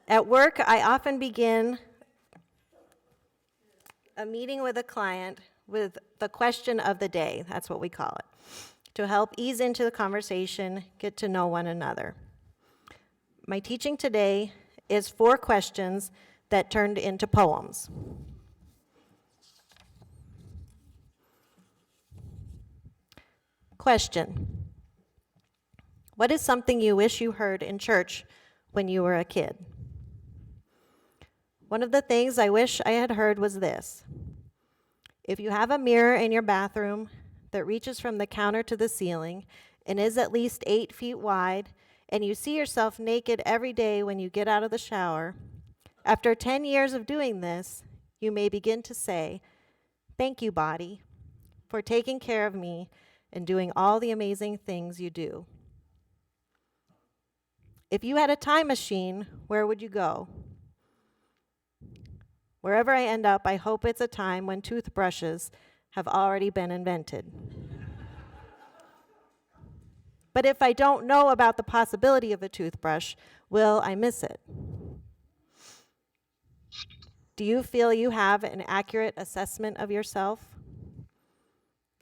At work, I often begin a meeting with a client with the question of the day, that's what we call it, to help ease into the conversation, get to know one another. My teaching today is 4 questions that turned into poems. Question: what is something you wish you heard in church when you were a kid? One of the things I wish I had heard was this: if you have a mirror in your bathroom that reaches from the counter to the ceiling and is at least 8 feet wide, and you see yourself naked every day when you get out of the shower, after 10 years of doing this, you may begin to say, "Thank you, body, for taking care of me and doing all the amazing things you do." If you had a time machine, where would you go? Wherever I end up, I hope it's a time when toothbrushes have already been invented. But if I don't know about the possibility of a toothbrush, will I miss it? Do you feel you have an accurate assessment of yourself?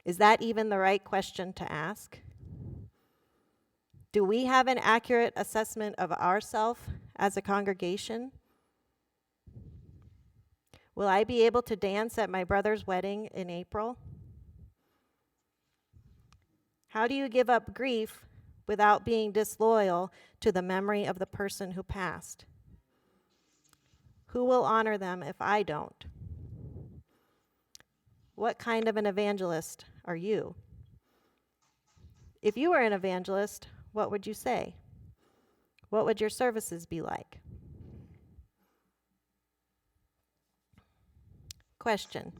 Is that even the right question to ask? Do we have an accurate assessment of ourselves as a congregation? Will I be able to dance at my brother's wedding in April? How do you give up grief without being disloyal to the memory of the person who passed? Who will honor them if I don't? What kind of an evangelist are you? If you were an evangelist, what would you say? What would your services be like? Question: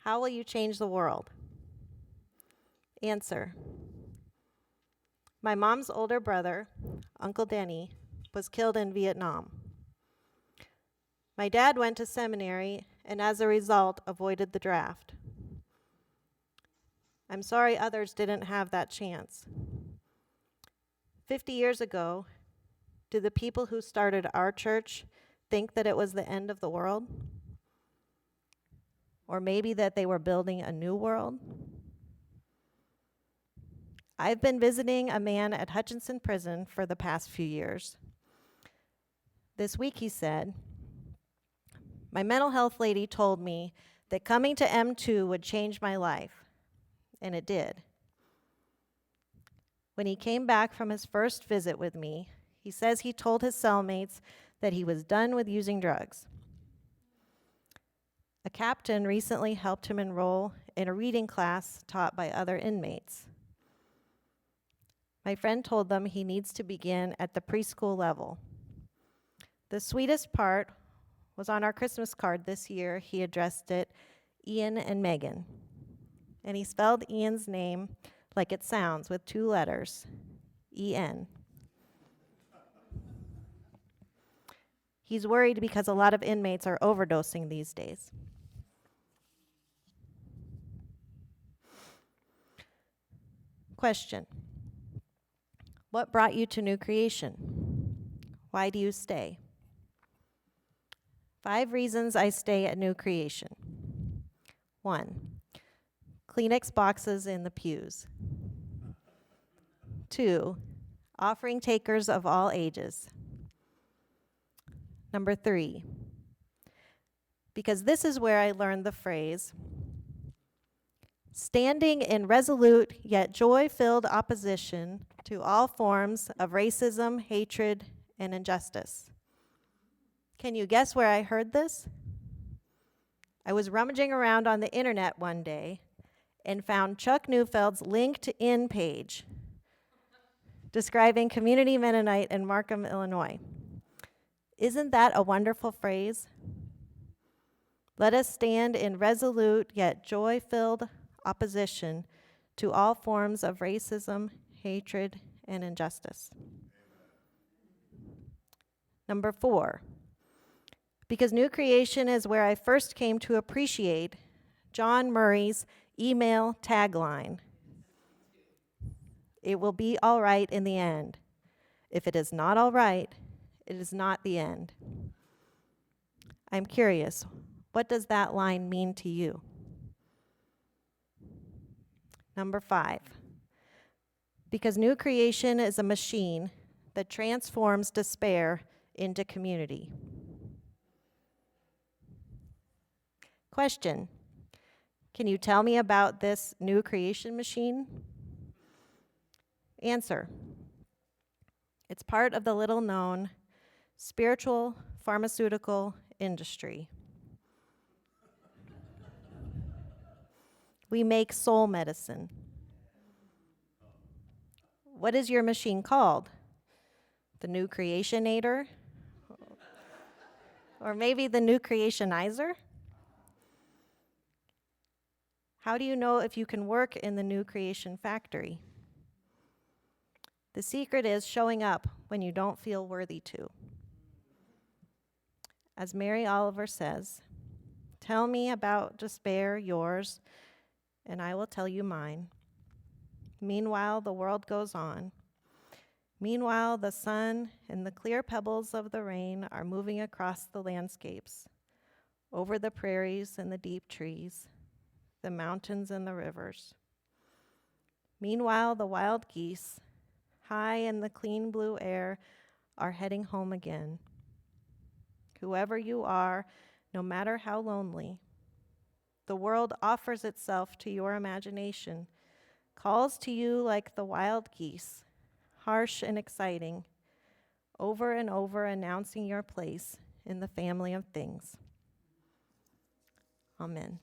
how will you change the world? Answer: my mom's older brother, Uncle Denny, was killed in Vietnam. My dad went to seminary and as a result avoided the draft. I'm sorry others didn't have that chance. 50 years ago, did the people who started our church think that it was the end of the world? Or maybe that they were building a new world? I've been visiting a man at Hutchinson Prison for the past few years. This week he said, "My mental health lady told me that coming to M2 would change my life, and it did." When he came back from his first visit with me, he says he told his cellmates that he was done with using drugs. A captain recently helped him enroll in a reading class taught by other inmates. My friend told them he needs to begin at the preschool level. The sweetest part was on our Christmas card this year, he addressed it Ian and Megan. And he spelled Ian's name like it sounds, with 2 letters, E-N. He's worried because a lot of inmates are overdosing these days. Question: what brought you to New Creation? Why do you stay? 5 reasons I stay at New Creation. 1, Kleenex boxes in the pews. 2, offering takers of all ages. Number 3, because this is where I learned the phrase, standing in resolute yet joy-filled opposition to all forms of racism, hatred, and injustice. Can you guess where I heard this? I was rummaging around on the internet one day and found Chuck Neufeld's LinkedIn page describing Community Mennonite in Markham, Illinois. Isn't that a wonderful phrase? Let us stand in resolute yet joy-filled opposition to all forms of racism, hatred, and injustice. Number 4, because New Creation is where I first came to appreciate John Murray's email tagline, "It will be all right in the end. If it is not all right, It is not the end. I'm curious, what does that line mean to you? Number 5, because new creation is a machine that transforms despair into community. Question, can you tell me about this new creation machine? Answer, it's part of the little-known spiritual pharmaceutical industry. We make soul medicine. What is your machine called? The New Creationator? Or maybe the New Creationizer? How do you know if you can work in the New Creation factory? The secret is showing up when you don't feel worthy to. As Mary Oliver says, tell me about despair, yours, and I will tell you mine. Meanwhile, the world goes on. Meanwhile, the sun and the clear pebbles of the rain are moving across the landscapes, over the prairies and the deep trees, the mountains and the rivers. Meanwhile, the wild geese, high in the clean blue air, are heading home again. Whoever you are, no matter how lonely, the world offers itself to your imagination, calls to you like the wild geese, harsh and exciting, over and over announcing your place in the family of things. Amen.